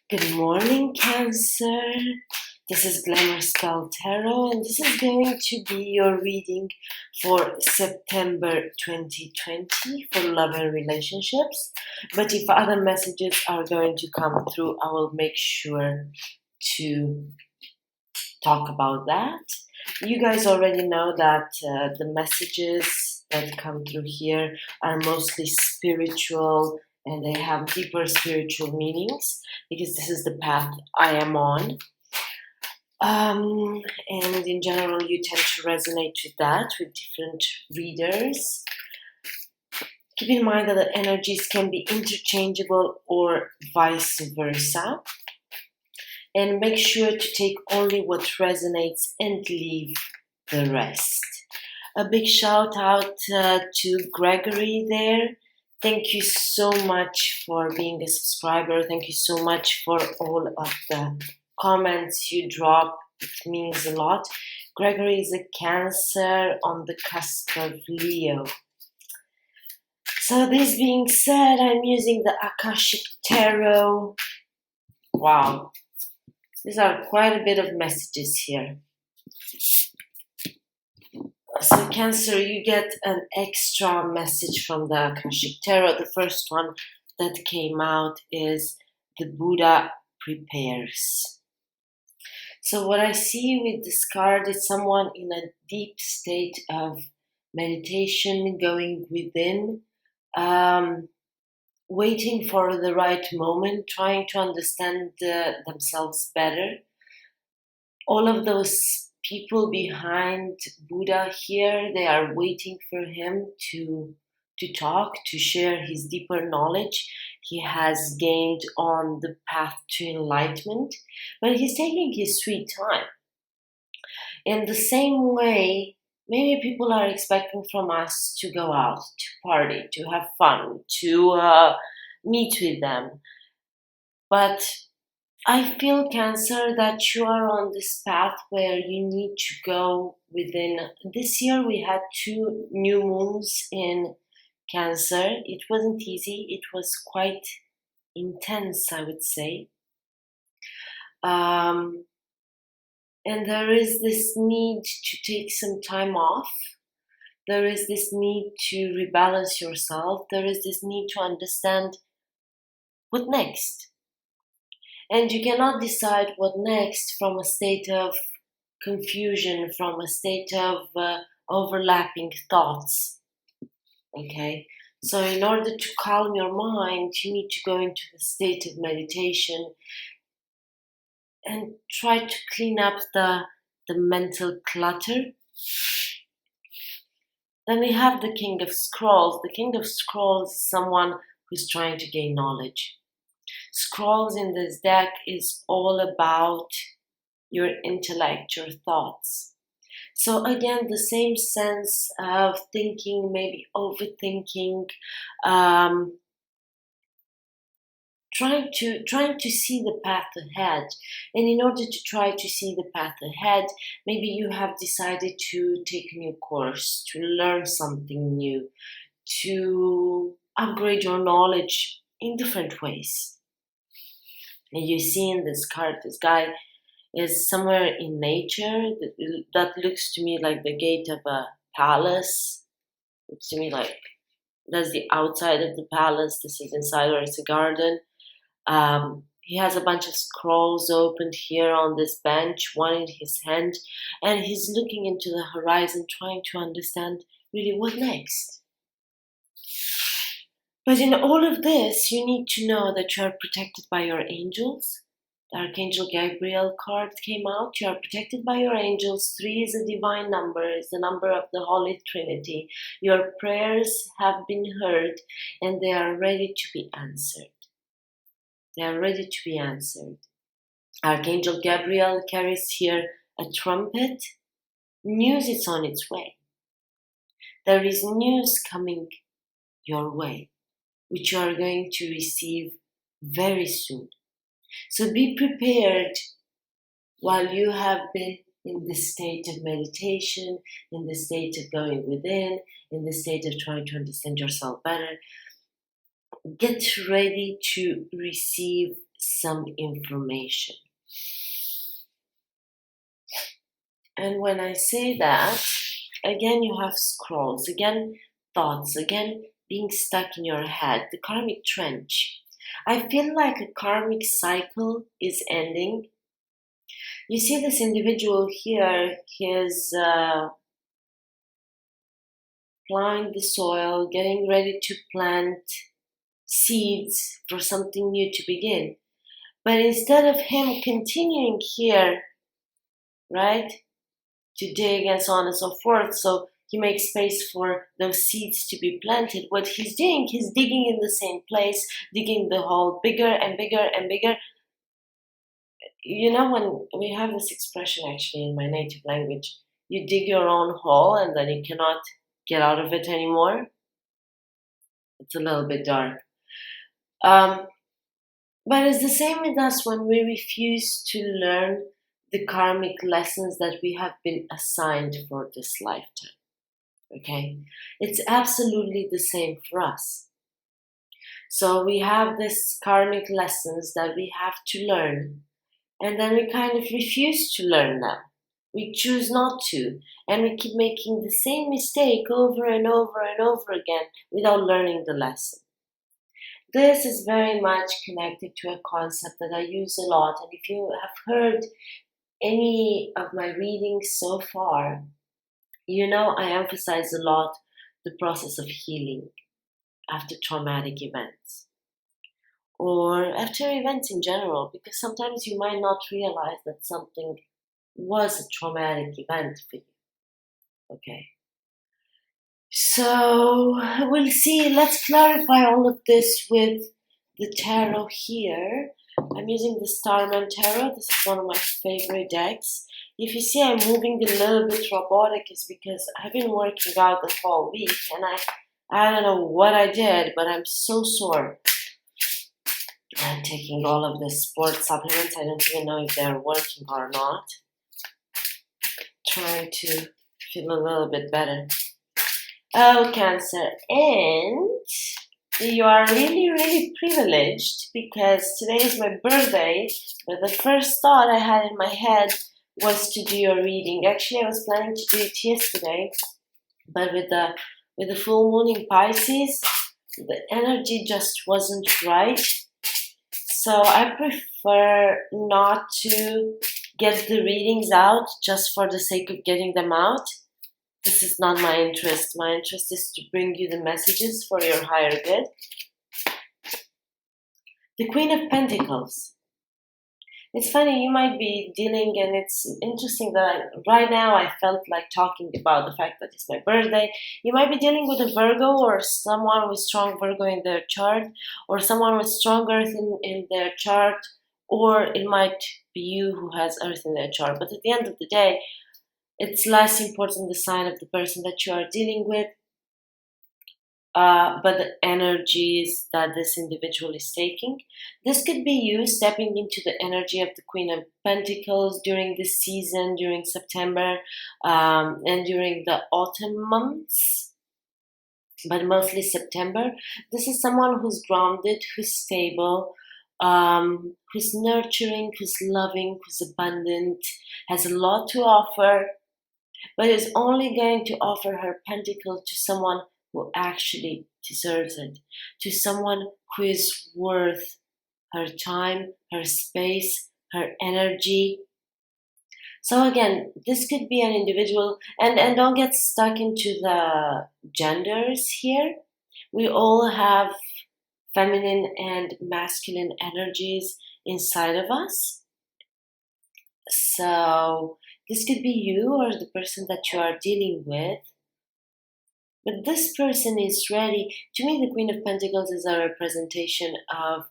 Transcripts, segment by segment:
Good morning, Cancer. This is Glamour Skull Tarot, and this is going to be your reading for September 2020 for love and relationships. But if other messages are going to come through, I will make sure to talk about that. You guys already know that the messages that come through here are mostly spiritual and they have deeper spiritual meanings because this is the path I am on. And in general, you tend to resonate with that with different readers. Keep in mind that the energies can be interchangeable or vice versa. And make sure to take only what resonates and leave the rest. A big shout out to Gregory there. Thank you so much for being a subscriber. Thank you so much for all of the comments you drop. It means a lot. Gregory is a Cancer on the cusp of Leo. So this being said, I'm using the Akashic Tarot. Wow. These are quite a bit of messages here. So Cancer, you get an extra message from the Akashic Tarot. The first one that came out is the Buddha prepares. So what I see with this card is someone in a deep state of meditation, going within, waiting for the right moment, trying to understand themselves better. All of those people behind Buddha here, they are waiting for him to talk, to share his deeper knowledge he has gained on the path to enlightenment, but he's taking his sweet time. In the same way, maybe people are expecting from us to go out, to party, to have fun, to meet with them. But I feel, Cancer, that you are on this path where you need to go within. This year we had 2 new moons in Cancer. It wasn't easy. It was quite intense, I would say. And there is this need to take some time off. There is this need to rebalance yourself. There is this need to understand what next. And you cannot decide what next from a state of confusion, from a state of overlapping thoughts. Okay? So in order to calm your mind, you need to go into the state of meditation and try to clean up the mental clutter. Then we have the King of Scrolls. The King of Scrolls is someone who's trying to gain knowledge. Scrolls in this deck is all about your intellect, your thoughts. So again, the same sense of thinking, maybe overthinking, trying to see the path ahead. And in order to try to see the path ahead, maybe you have decided to take a new course, to learn something new, to upgrade your knowledge in different ways. And you see in this card, this guy is somewhere in nature. That looks to me like the gate of a palace. Looks to me like that's the outside of the palace. This is inside, or it's a garden. He has a bunch of scrolls opened here on this bench, one in his hand, and he's looking into the horizon, trying to understand really what next. But in all of this, you need to know that you are protected by your angels. The Archangel Gabriel card came out. You are protected by your angels. 3 is a divine number. It's the number of the Holy Trinity. Your prayers have been heard and they are ready to be answered. They are ready to be answered. Archangel Gabriel carries here a trumpet. News is on its way. There is news coming your way, which you are going to receive very soon. So be prepared while you have been in the state of meditation, in the state of going within, in the state of trying to understand yourself better. Get ready to receive some information. And when I say that, again, you have scrolls, again, thoughts, again, being stuck in your head, the karmic trench. I feel like a karmic cycle is ending. You see this individual here, he is plowing the soil, getting ready to plant seeds for something new to begin. But instead of him continuing here, right, to dig and so on and so forth, so he makes space for those seeds to be planted, what he's doing, he's digging in the same place, digging the hole bigger and bigger and bigger. You know, when we have this expression actually in my native language, you dig your own hole and then you cannot get out of it anymore. It's a little bit dark. But it's the same with us when we refuse to learn the karmic lessons that we have been assigned for this lifetime. Okay? It's absolutely the same for us. So we have this karmic lessons that we have to learn, and then we kind of refuse to learn them. We choose not to, and we keep making the same mistake over and over and over again without learning the lesson. This is very much connected to a concept that I use a lot, and if you have heard any of my readings so far, you know I emphasize a lot the process of healing after traumatic events or after events in general, because sometimes you might not realize that something was a traumatic event for you. Okay. So we'll see. Let's clarify all of this with the tarot here. I'm using the Starman Tarot. This is one of my favorite decks. If you see I'm moving a little bit robotic, it's because I've been working out the whole week and I don't know what I did, but I'm so sore. I'm taking all of the sports supplements. I don't even know if they're working or not. Trying to feel a little bit better. Oh, Cancer. And you are really, really privileged because today is my birthday, but the first thought I had in my head was to do your reading. Actually, I was planning to do it yesterday, but with the full moon in Pisces, the energy just wasn't right. So I prefer not to get the readings out just for the sake of getting them out. This is not my interest. My interest is to bring you the messages for your higher good. The Queen of Pentacles. It's funny, you might be dealing, and it's interesting that right now I felt like talking about the fact that it's my birthday. You might be dealing with a Virgo or someone with strong Virgo in their chart, or someone with strong Earth in their chart, or it might be you who has Earth in their chart. But at the end of the day, it's less important the sign of the person that you are dealing with, but the energies that this individual is taking. This could be you stepping into the energy of the Queen of Pentacles during this season, during September, and during the autumn months, but mostly September. This is someone who's grounded, who's stable, who's nurturing, who's loving, who's abundant, has a lot to offer, but is only going to offer her pentacle to someone who actually deserves it, to someone who is worth her time, her space, her energy. So again, this could be an individual, and don't get stuck into the genders here. We all have feminine and masculine energies inside of us. So this could be you or the person that you are dealing with. But this person is ready. To me, the Queen of Pentacles is a representation of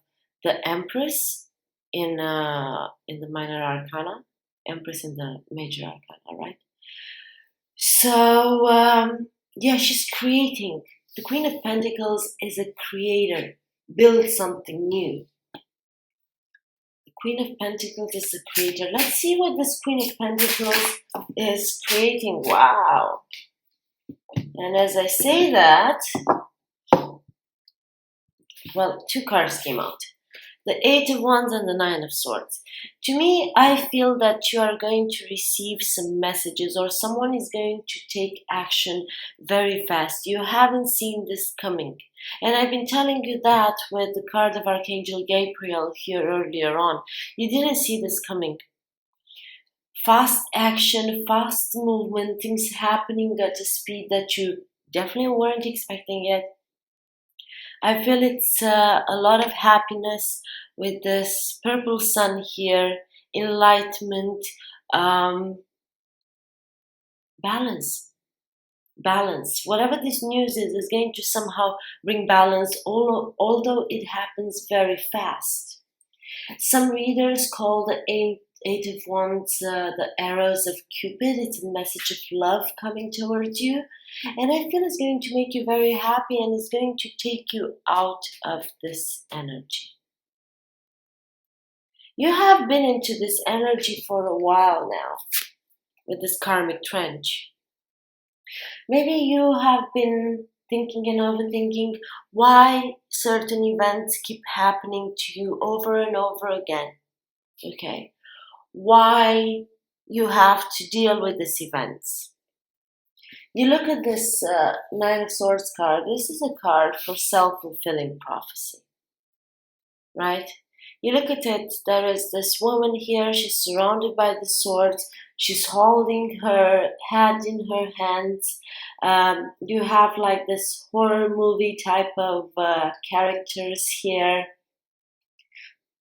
the Empress in the Minor Arcana, Empress in the Major Arcana, right? So, yeah, she's creating. The Queen of Pentacles is a creator, build something new. The Queen of Pentacles is a creator. Let's see what this Queen of Pentacles is creating. Wow. And as I say that, well, two cards came out. the Eight of Wands and the Nine of Swords. To me, I feel that you are going to receive some messages, or someone is going to take action very fast. You haven't seen this coming. And I've been telling you that with the card of Archangel Gabriel here earlier on. You didn't see this coming. Fast action, fast movement, things happening at a speed that you definitely weren't expecting yet. I feel it's a lot of happiness with this purple sun here, enlightenment, balance. Balance. Whatever this news is going to somehow bring balance, although it happens very fast. Some readers call the Eight of Wands the arrows of Cupid. It's a message of love coming towards you. And I feel it's going to make you very happy, and it's going to take you out of this energy. You have been into this energy for a while now with this karmic trench. Maybe you have been thinking and overthinking why certain events keep happening to you over and over again. Okay. Why you have to deal with these events. You look at this Nine of Swords card. This is a card for self-fulfilling prophecy, right? You look at it, there is this woman here. She's surrounded by the swords. She's holding her head in her hands. You have like this horror movie type of characters here.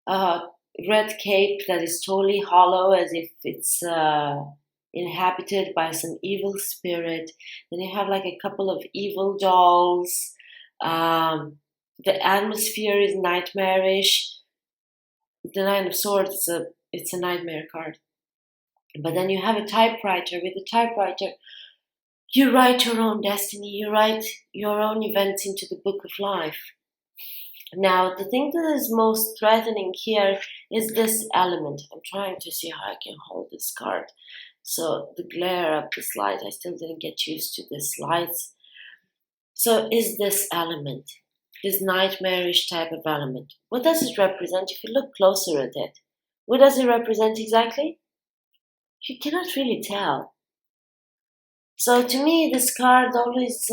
Red cape that is totally hollow, as if it's inhabited by some evil spirit. Then you have like a couple of evil dolls. The atmosphere is nightmarish. The Nine of Swords, it's a nightmare card. But then you have a typewriter. With a typewriter, you write your own destiny. You write your own events into the book of life. Now, the thing that is most threatening here is this element. I'm trying to see how I can hold this card. So the glare of this light, I still didn't get used to this light. So is this element, this nightmarish type of element. What does it represent? If you look closer at it, what does it represent exactly? You cannot really tell. So to me, this card always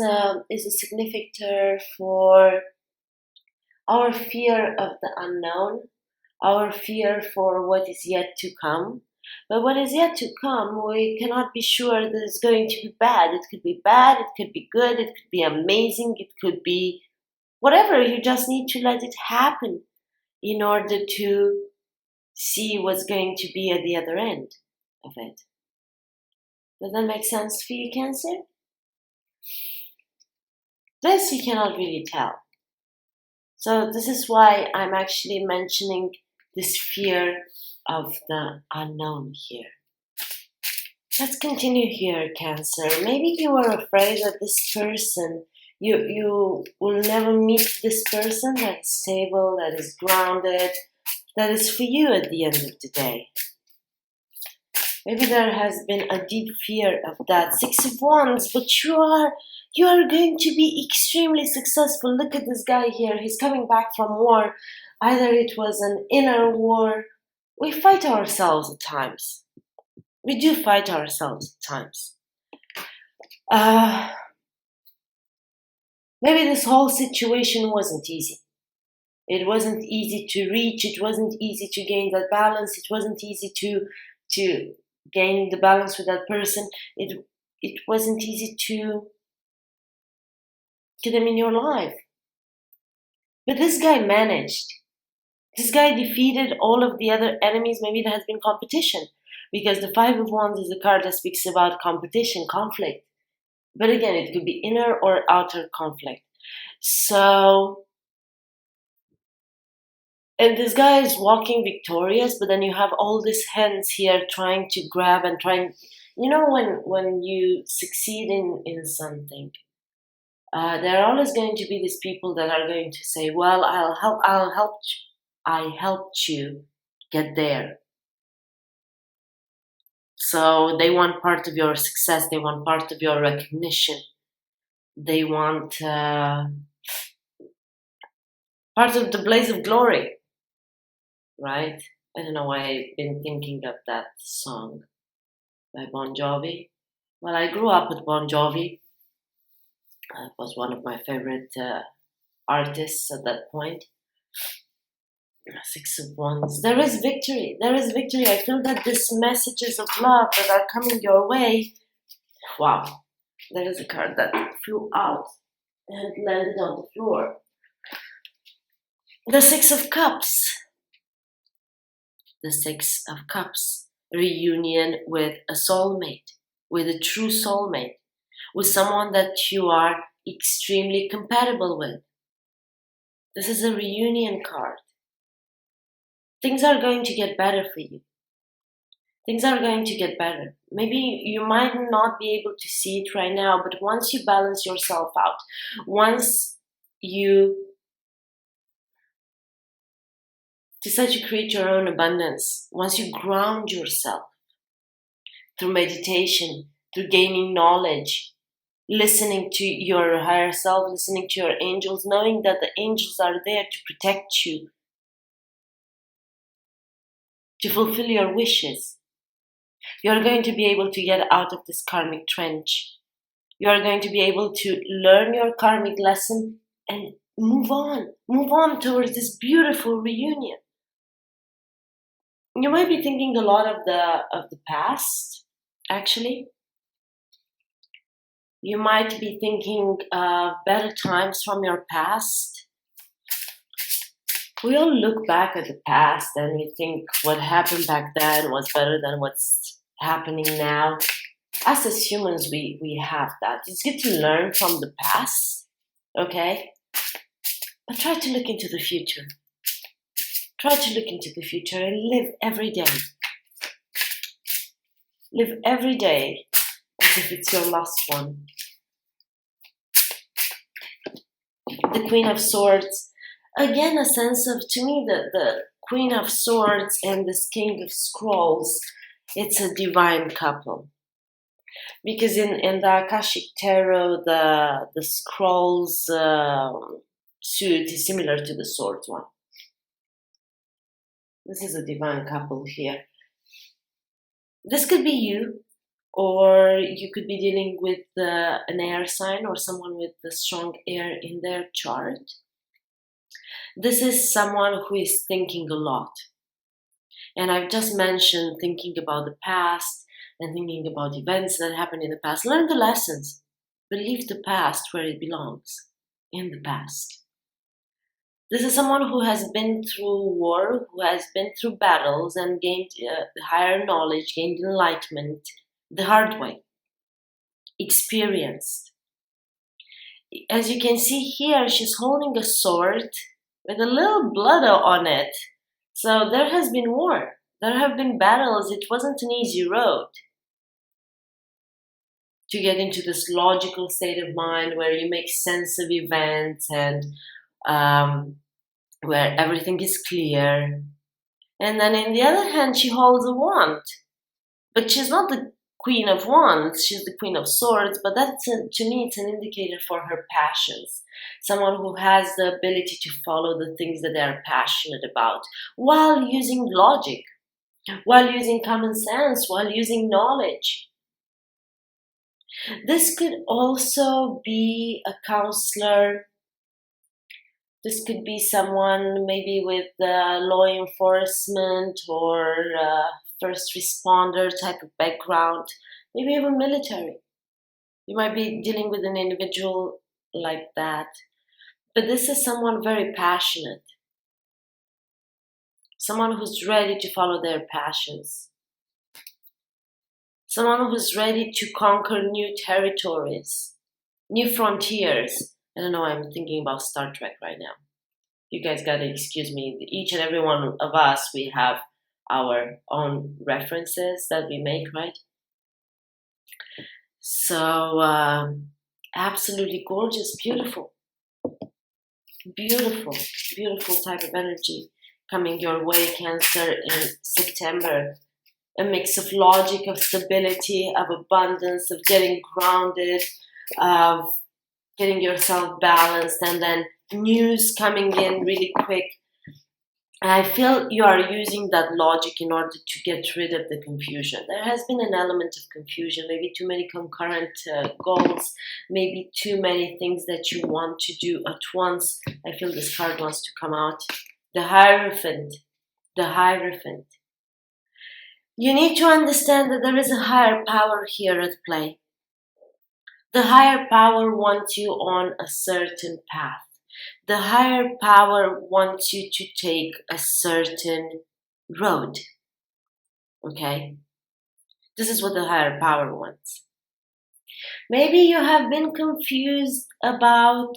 is a significator for our fear of the unknown, our fear for what is yet to come. But what is yet to come, we cannot be sure that it's going to be bad. It could be bad, it could be good, it could be amazing, it could be whatever. You just need to let it happen in order to see what's going to be at the other end of it. Does that make sense for you, Cancer? This you cannot really tell. So this is why I'm actually mentioning this fear of the unknown here. Let's continue here, Cancer. Maybe you are afraid that this person, you will never meet this person that is stable, that is grounded, that is for you at the end of the day. Maybe there has been a deep fear of that. Six of Wands, but you are going to be extremely successful. Look at this guy here. He's coming back from war. Either it was an inner war. We fight ourselves at times. We do fight ourselves at times. Maybe this whole situation wasn't easy. It wasn't easy to reach. It wasn't easy to gain that balance. It wasn't easy to gain the balance with that person. It wasn't easy to get them in your life. But this guy managed. This guy defeated all of the other enemies. Maybe there has been competition, because the Five of Wands is a card that speaks about competition, conflict. But again, it could be inner or outer conflict. So, and this guy is walking victorious, but then you have all these hands here trying to grab and trying, you know, when you succeed in something, there are always going to be these people that are going to say, well, I helped you get there. So they want part of your success. They want part of your recognition. They want part of the blaze of glory. right? I don't know why I've been thinking of that song by Bon Jovi. Well, I grew up with Bon Jovi. It was one of my favorite artists at that point. Six of Wands. There is victory. There is victory. I feel that these messages of love that are coming your way. Wow. There is a card that flew out and landed on the floor. The Six of Cups. The Six of Cups. Reunion with a soulmate. With a true soulmate. With someone that you are extremely compatible with. This is a reunion card. Things are going to get better for you. Things are going to get better. Maybe you might not be able to see it right now, but once you balance yourself out, once you decide to create your own abundance, once you ground yourself through meditation, through gaining knowledge, listening to your higher self, listening to your angels, knowing that the angels are there to protect you, to fulfill your wishes, you are going to be able to get out of this karmic trench. You are going to be able to learn your karmic lesson and move on towards this beautiful reunion. You might be thinking a lot of the past, actually. You might be thinking of better times from your past. We all look back at the past and we think what happened back then was better than what's happening now. Us as humans, we have that. It's good to learn from the past, okay? But try to look into the future. Try to look into the future and live every day. Live every day as if it's your last one. The Queen of Swords. Again, a sense of, to me, the Queen of Swords and this King of Scrolls, it's a divine couple. Because in the Akashic Tarot, the Scrolls suit is similar to the Swords one. This is a divine couple here. This could be you, or you could be dealing with an air sign or someone with the strong air in their chart. This is someone who is thinking a lot. And I've just mentioned thinking about the past and thinking about events that happened in the past. Learn the lessons, but leave the past where it belongs, in the past. This is someone who has been through war, who has been through battles and gained higher knowledge, gained enlightenment the hard way, experienced. As you can see here, she's holding a sword with a little blood on it. So there has been war. There have been battles. It wasn't an easy road to get into this logical state of mind where you make sense of events and where everything is clear. And then in the other hand, she holds a wand. But she's not the Queen of Wands, she's the Queen of Swords, but that's, to me, it's an indicator for her passions. Someone who has the ability to follow the things that they are passionate about, while using logic, while using common sense, while using knowledge. This could also be a counselor. This could be someone maybe with law enforcement or first responder type of background, maybe even military. You might be dealing with an individual like that. But this is someone very passionate. Someone who's ready to follow their passions. Someone who's ready to conquer new territories, new frontiers. I don't know, I'm thinking about Star Trek right now. You guys gotta excuse me. Each and every one of us, we have our own references that we make, right? So, absolutely gorgeous, beautiful. Beautiful, beautiful type of energy coming your way, Cancer, in September. A mix of logic, of stability, of abundance, of getting grounded, of getting yourself balanced, and then news coming in really quick. I feel you are using that logic in order to get rid of the confusion. There has been an element of confusion, maybe too many concurrent goals, maybe too many things that you want to do at once. I feel this card wants to come out. The Hierophant. The Hierophant. You need to understand that there is a higher power here at play. The higher power wants you on a certain path. The higher power wants you to take a certain road. Okay? This is what the higher power wants. Maybe you have been confused about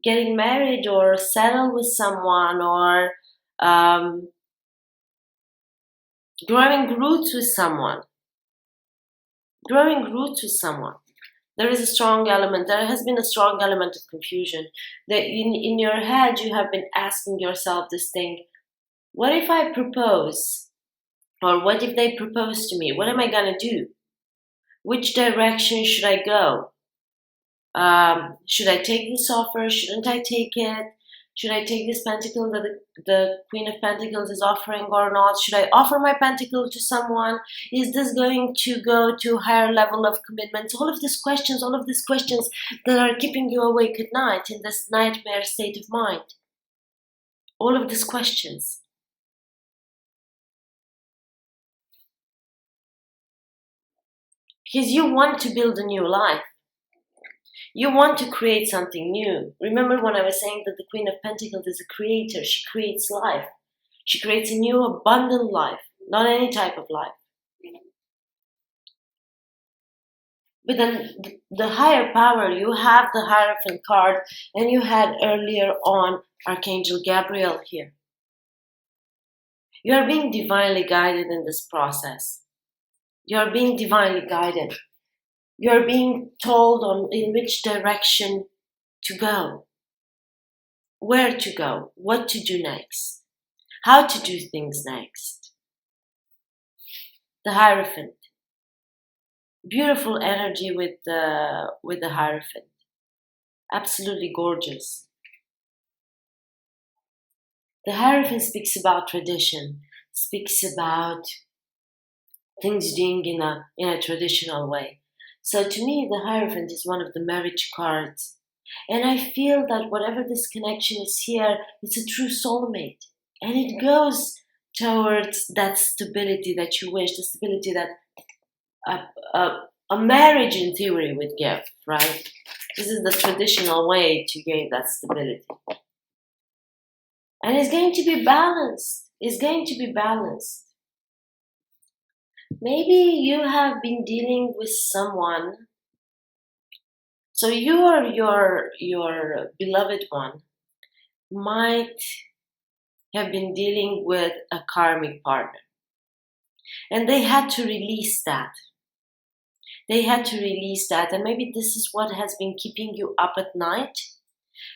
getting married or settle with someone or growing roots with someone. Growing roots with someone. There is a strong element, there has been a strong element of confusion. That in your head you have been asking yourself this thing, what if I propose? Or what if they propose to me? What am I gonna do? Which direction should I go? Should I take this offer? Shouldn't I take it? Should I take this pentacle that the Queen of Pentacles is offering or not? Should I offer my pentacle to someone? Is this going to go to a higher level of commitment? All of these questions that are keeping you awake at night in this nightmare state of mind. All of these questions. Because you want to build a new life. You want to create something new. Remember when I was saying that the Queen of Pentacles is a creator. She creates life. She creates a new abundant life, not any type of life. But then the higher power, you have the Hierophant card, and you had earlier on Archangel Gabriel here. You are being divinely guided in this process. You are being divinely guided. You're being told in which direction to go, where to go, what to do next, how to do things next. The Hierophant. Beautiful energy with the Hierophant. Absolutely gorgeous. The Hierophant speaks about tradition, speaks about things doing in a traditional way. So to me, the Hierophant is one of the marriage cards. And I feel that whatever this connection is here, it's a true soulmate. And it goes towards that stability that you wish, the stability that a marriage in theory would give, right? This is the traditional way to gain that stability. And it's going to be balanced. It's going to be balanced. Maybe you have been dealing with someone. So you or your beloved one might have been dealing with a karmic partner. And they had to release that. They had to release that. And maybe this is what has been keeping you up at night,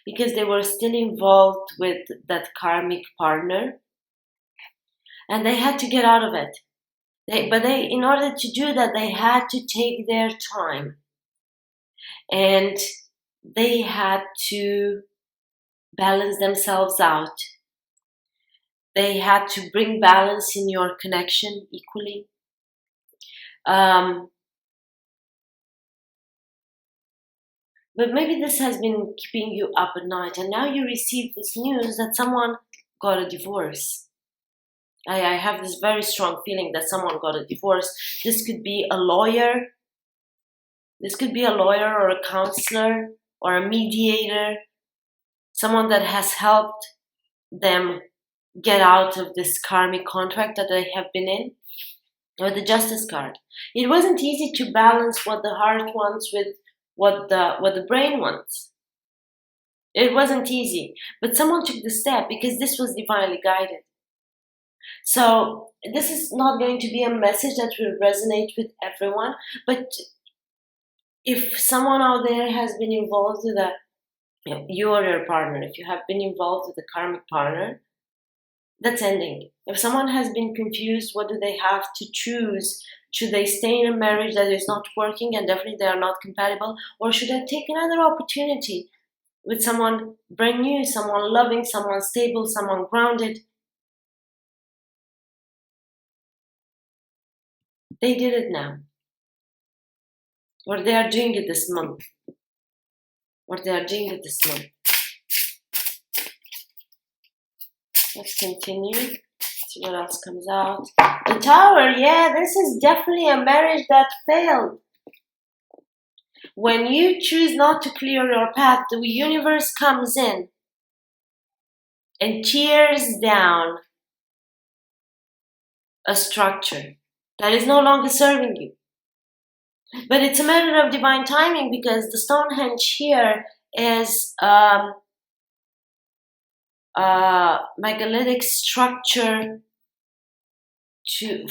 because they were still involved with that karmic partner. And they had to get out of it. But in order to do that, they had to take their time. And they had to balance themselves out. They had to bring balance in your connection equally. But maybe this has been keeping you up at night, and now you receive this news that someone got a divorce. I have this very strong feeling that someone got a divorce. This could be a lawyer. This could be a lawyer or a counselor or a mediator. Someone that has helped them get out of this karmic contract that they have been in. Or the Justice card. It wasn't easy to balance what the heart wants with what the brain wants. It wasn't easy. But someone took the step because this was divinely guided. So this is not going to be a message that will resonate with everyone, but if someone out there has been involved with you or your partner, if you have been involved with a karmic partner, that's ending. If someone has been confused, what do they have to choose? Should they stay in a marriage that is not working and definitely they are not compatible, or should they take another opportunity with someone brand new, someone loving, someone stable, someone grounded? They did it now. Or they are doing it this month. Let's continue. See what else comes out. The Tower, yeah, this is definitely a marriage that failed. When you choose not to clear your path, the universe comes in and tears down a structure that is no longer serving you. But it's a matter of divine timing, because the Stonehenge here is megalithic structure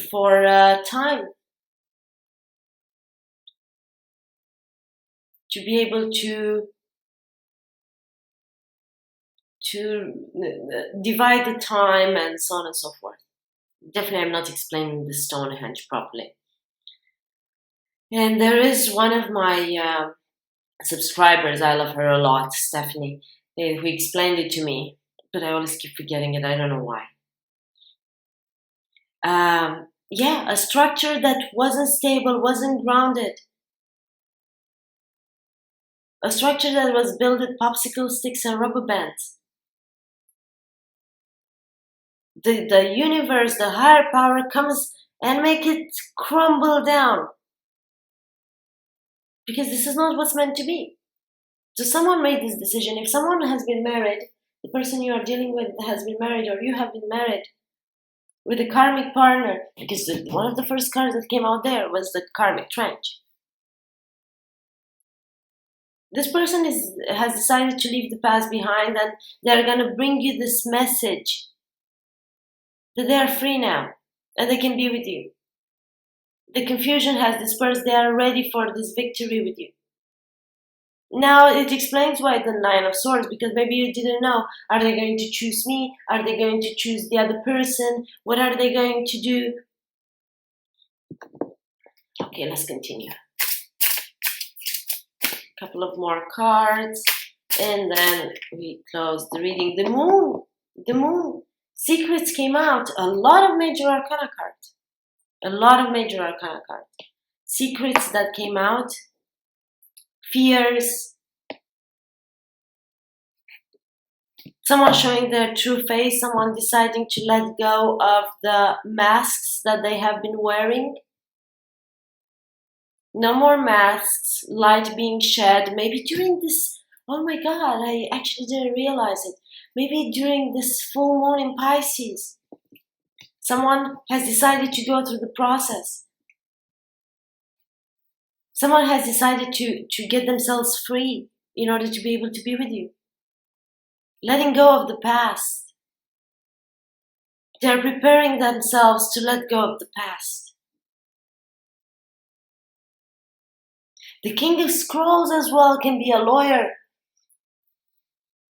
for time, to be able to divide the time and so on and so forth. Definitely, I'm not explaining the Stonehenge properly. And there is one of my subscribers, I love her a lot, Stephanie, who explained it to me, but I always keep forgetting it. I don't know why. Yeah, a structure that wasn't stable, wasn't grounded. A structure that was built with popsicle sticks and rubber bands. The universe, the higher power comes and make it crumble down. Because this is not what's meant to be. So someone made this decision. If someone has been married, the person you are dealing with has been married, or you have been married with a karmic partner, because one of the first cards that came out there was the karmic trench. This person has decided to leave the past behind, and they're going to bring you this message that they are free now and they can be with you. The confusion has dispersed. They are ready for this victory with you. Now it explains why the Nine of Swords, because maybe you didn't know. Are they going to choose me? Are they going to choose the other person? What are they going to do? Okay, let's continue. A couple of more cards, and then we close the reading. The Moon. Secrets came out. A lot of major arcana cards. Secrets that came out. Fears. Someone showing their true face. Someone deciding to let go of the masks that they have been wearing. No more masks. Light being shed. Maybe during this... Oh my God, I actually didn't realize it. Maybe during this full moon in Pisces, someone has decided to go through the process. Someone has decided to get themselves free in order to be able to be with you. Letting go of the past. They're preparing themselves to let go of the past. The King of Scrolls as well can be a lawyer.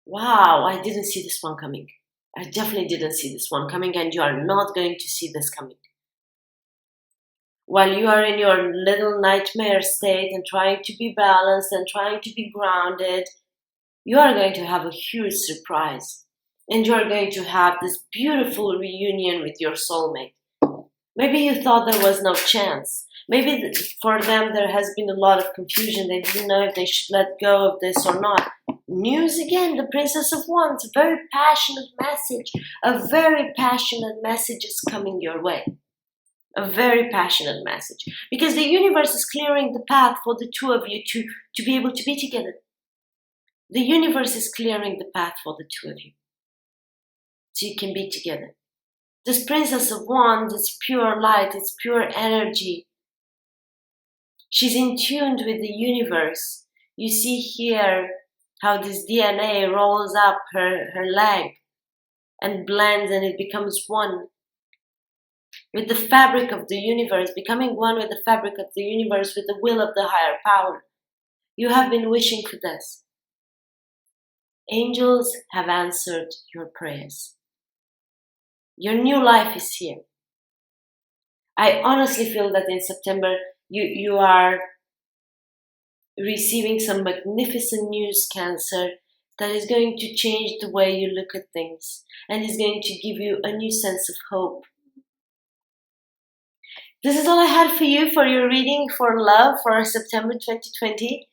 Wow, I didn't see this one coming. I definitely didn't see this one coming, and you are not going to see this coming. While you are in your little nightmare state and trying to be balanced and trying to be grounded, you are going to have a huge surprise. And you are going to have this beautiful reunion with your soulmate. Maybe you thought there was no chance. Maybe for them there has been a lot of confusion. They didn't know if they should let go of this or not. News again, the Princess of Wands, a very passionate message. A very passionate message is coming your way. A very passionate message. Because the universe is clearing the path for the two of you to be able to be together. The universe is clearing the path for the two of you. So you can be together. This Princess of Wands is pure light, it's pure energy. She's in tune with the universe. You see here how this DNA rolls up her leg and blends, and it becomes one with the fabric of the universe, becoming one with the fabric of the universe, with the will of the higher power. You have been wishing for this. Angels have answered your prayers. Your new life is here. I honestly feel that in September you are receiving some magnificent news, Cancer, that is going to change the way you look at things and is going to give you a new sense of hope. This is all I had for you for your reading for love for September 2020.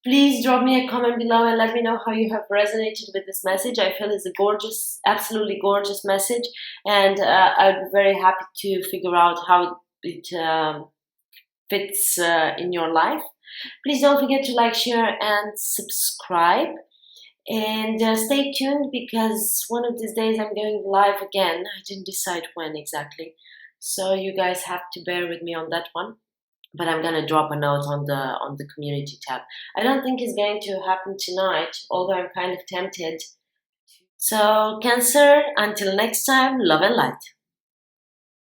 Please drop me a comment below and let me know how you have resonated with this message. I feel it's a gorgeous, absolutely gorgeous message, and I'd be very happy to figure out how it fits in your life. Please don't forget to like, share, and subscribe. And stay tuned, because one of these days I'm going live again. I didn't decide when exactly, so you guys have to bear with me on that one. But I'm gonna drop a note on the community tab. I don't think it's going to happen tonight, although I'm kind of tempted. So Cancer, until next time, love and light.